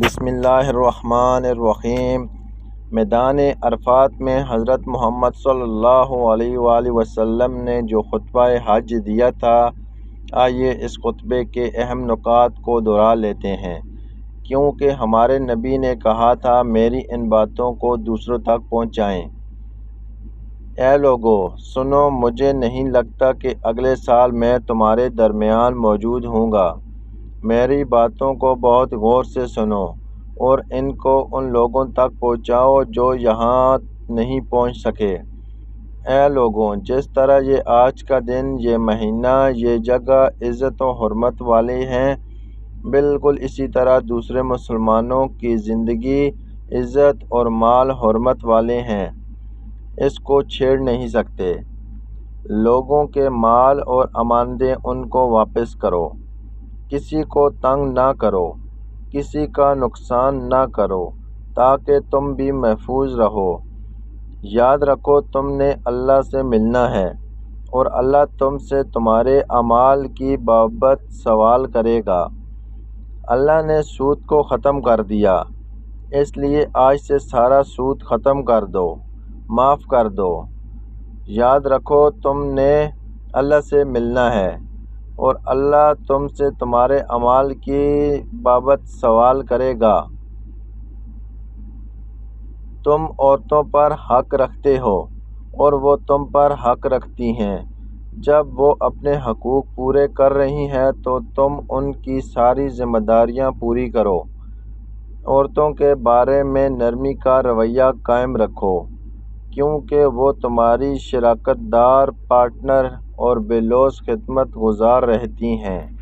بسم اللہ الرحمن الرحیم۔ میدان عرفات میں حضرت محمد صلی اللہ علیہ وآلہ وسلم نے جو خطبہ حج دیا تھا، آئیے اس خطبے کے اہم نکات کو دہرا لیتے ہیں، کیونکہ ہمارے نبی نے کہا تھا میری ان باتوں کو دوسروں تک پہنچائیں۔ اے لوگو سنو، مجھے نہیں لگتا کہ اگلے سال میں تمہارے درمیان موجود ہوں گا۔ میری باتوں کو بہت غور سے سنو اور ان کو ان لوگوں تک پہنچاؤ جو یہاں نہیں پہنچ سکے۔ اے لوگوں، جس طرح یہ آج کا دن، یہ مہینہ، یہ جگہ عزت و حرمت والے ہیں، بالکل اسی طرح دوسرے مسلمانوں کی زندگی، عزت اور مال حرمت والے ہیں، اس کو چھیڑ نہیں سکتے۔ لوگوں کے مال اور امانتیں ان کو واپس کرو، کسی کو تنگ نہ کرو، کسی کا نقصان نہ کرو، تاکہ تم بھی محفوظ رہو۔ یاد رکھو تم نے اللہ سے ملنا ہے اور اللہ تم سے تمہارے اعمال کی بابت سوال کرے گا۔ اللہ نے سود کو ختم کر دیا، اس لیے آج سے سارا سود ختم کر دو، معاف کر دو۔ یاد رکھو تم نے اللہ سے ملنا ہے اور اللہ تم سے تمہارے اعمال کی بابت سوال کرے گا۔ تم عورتوں پر حق رکھتے ہو اور وہ تم پر حق رکھتی ہیں۔ جب وہ اپنے حقوق پورے کر رہی ہیں تو تم ان کی ساری ذمہ داریاں پوری کرو۔ عورتوں کے بارے میں نرمی کا رویہ قائم رکھو، کیونکہ وہ تمہاری شراکت دار، پارٹنر اور بے لوث خدمت گزار رہتی ہیں۔